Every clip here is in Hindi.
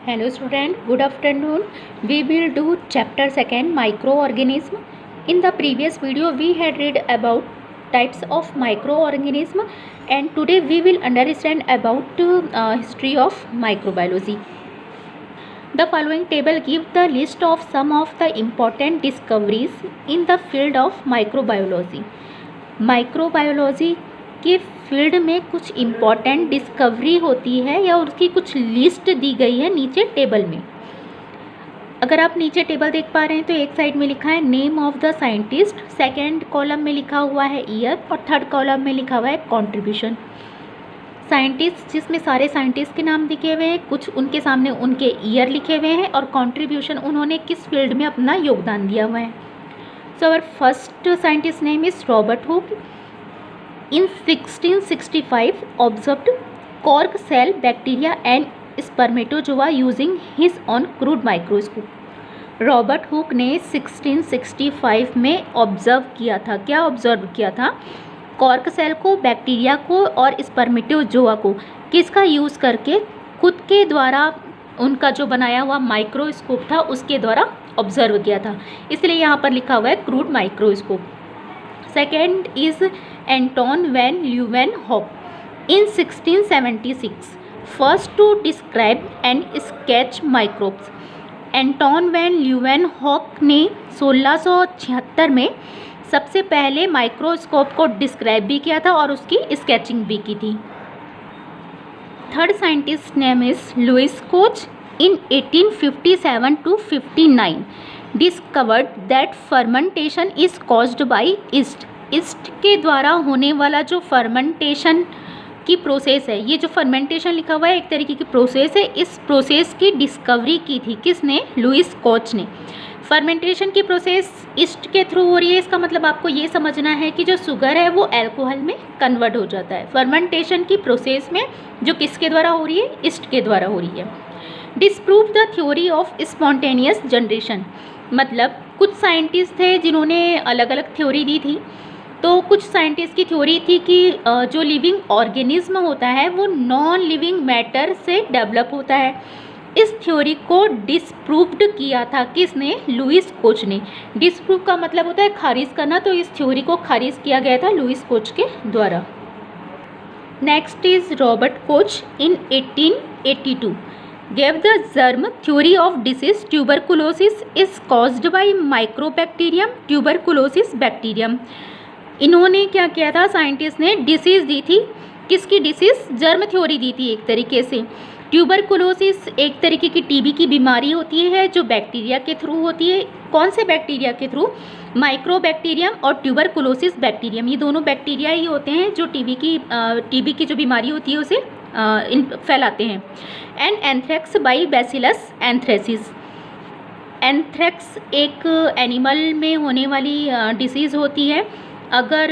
Hello student, good afternoon. We will do chapter 2 microorganism. In the previous video we had read about types of microorganism and today we will understand about history of microbiology. The following table gives the list of some of the important discoveries in the field of microbiology. Microbiology के फील्ड में कुछ इम्पॉर्टेंट डिस्कवरी होती है या उसकी कुछ लिस्ट दी गई है नीचे टेबल में। अगर आप नीचे टेबल देख पा रहे हैं तो एक साइड में लिखा है name of the scientist, second column में लिखा हुआ है ईयर और थर्ड कॉलम में लिखा हुआ है कंट्रीब्यूशन। साइंटिस्ट जिसमें सारे साइंटिस्ट के नाम लिखे हुए हैं, कुछ उनके सामने उनके ईयर लिखे हुए हैं और कंट्रीब्यूशन उन्होंने किस फील्ड में अपना योगदान दिया हुआ है। So our first scientist name is Robert Hooke. In 1665 observed cork cell bacteria and spermatozoa using his own crude microscope. Robert Hooke ने 1665 में ऑब्जर्व किया था। क्या ऑब्जर्व किया था? कॉर्क सेल को, बैक्टीरिया को और स्पर्मेटोजोआ को किसका यूज़ करके खुद के द्वारा उनका जो बनाया हुआ माइक्रोस्कोप था उसके द्वारा ऑब्जर्व किया था, इसलिए यहाँ पर लिखा हुआ है crude microscope. Second is Anton van Leeuwenhoek in 1676 first to describe and sketch microbes. Anton van Leeuwenhoek ने 1676 में सबसे पहले माइक्रोस्कोप को डिस्क्राइब भी किया था और उसकी स्केचिंग भी की थी। Third scientist name is Louis Koch in 1857 to 59 discovered that fermentation is caused by yeast. yeast के द्वारा होने वाला जो फर्मेंटेशन की प्रोसेस है, ये जो फर्मेंटेशन लिखा हुआ है एक तरीके की प्रोसेस है, इस प्रोसेस की डिस्कवरी की थी किसने? लुइस कोच ने। फर्मेंटेशन की प्रोसेस ईस्ट के थ्रू हो रही है, इसका मतलब आपको ये समझना है कि जो शुगर है वो अल्कोहल में कन्वर्ट हो जाता है। फर्मेंटेशन की प्रोसेस में जो किसके द्वारा हो रही है? ईस्ट के द्वारा हो रही है। Disprove the theory of spontaneous generation, मतलब कुछ साइंटिस्ट थे जिन्होंने अलग अलग थ्योरी दी थी। तो कुछ साइंटिस्ट की थ्योरी थी कि जो लिविंग ऑर्गेनिज्म होता है वो नॉन लिविंग मैटर से डेवलप होता है। इस थ्योरी को डिस्प्रूव्ड किया था किसने? लुइस कोच ने। डिस्प्रूव का मतलब होता है खारिज करना, तो इस थ्योरी को खारिज किया गया था लुइस कोच के द्वारा। Next is Robert coach in 1882 gave the germ theory of disease tuberculosis is caused by microbacterium tuberculosis bacterium। इन्होंने क्या किया था? साइंटिस्ट ने डिसीज़ दी थी। किसकी डिसीज़? जर्म थ्योरी दी थी एक तरीके से। ट्यूबरकुलोसिस एक तरीके की टीबी की बीमारी होती है जो बैक्टीरिया के थ्रू होती है। कौन से बैक्टीरिया के थ्रू? माइक्रोबैक्टीरियम और ट्यूबरकुलोसिस बैक्टीरियम, ये दोनों बैक्टीरिया ही होते हैं जो टीबी की जो बीमारी होती है उसे फैलाते हैं। And anthrax by bacillus anthracis. Anthrax एक एनिमल में होने वाली डिसीज़ होती है। अगर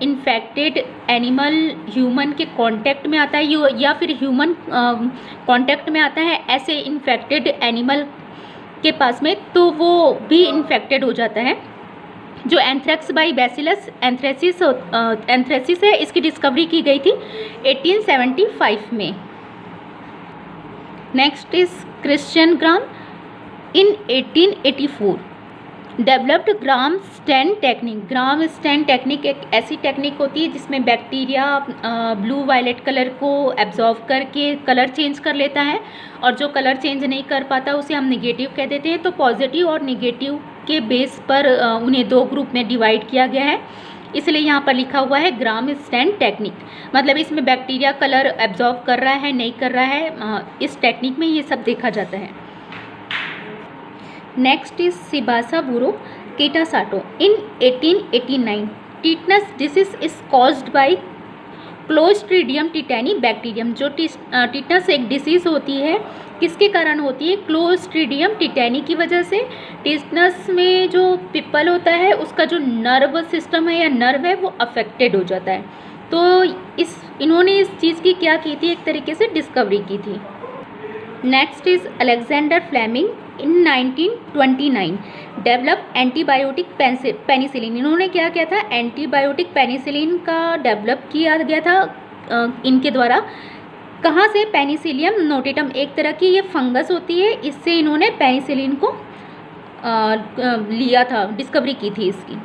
इन्फेक्टेड एनिमल ह्यूमन के कांटेक्ट में आता है या फिर ह्यूमन कांटेक्ट में आता है ऐसे इन्फेक्टेड एनिमल के पास में, तो वो भी इन्फेक्टेड हो जाता है। जो एंथ्रेक्स बाई बैसिलस एंथ्रेसिस है, इसकी डिस्कवरी की गई थी 1875 में। Next is Christian Gram in 1884 developed Gram stain technique. Gram stain technique एक ऐसी टेक्निक होती है जिसमें बैक्टीरिया ब्लू वायलेट कलर को एब्जॉर्व करके कलर चेंज कर लेता है और जो कलर चेंज नहीं कर पाता उसे हम नेगेटिव कह देते हैं। तो पॉजिटिव और नेगेटिव के बेस पर उन्हें दो ग्रुप में डिवाइड किया गया है, इसलिए यहाँ पर लिखा हुआ है ग्राम स्टेन टेक्निक। मतलब इसमें बैक्टीरिया कलर एब्जॉर्व कर रहा है नहीं कर रहा है, इस टेक्निक में ये सब देखा जाता है। Next is Shibasaburo Kitasato in 1889 tetanus disease is caused by Clostridium tetani bacterium. जो टीटनस एक डिसीज़ होती है किसके कारण होती है? क्लोस्ट्रीडियम टिटैनी की वजह से। टीटनस में जो पिपल होता है उसका जो नर्व सिस्टम है या नर्व है वो अफेक्टेड हो जाता है। तो इन्होंने इस चीज़ की क्या की थी? एक तरीके से डिस्कवरी की थी। Next is Alexander Fleming in 1929 develop antibiotic penicillin. इन्होंने क्या किया था? एंटीबायोटिक पेनिसिलिन का डेवलप किया गया था इनके द्वारा। कहाँ से? पेनिसिलियम नोटेटम, एक तरह की ये फंगस होती है, इससे इन्होंने पेनिसिलिन को लिया था, डिस्कवरी की थी इसकी।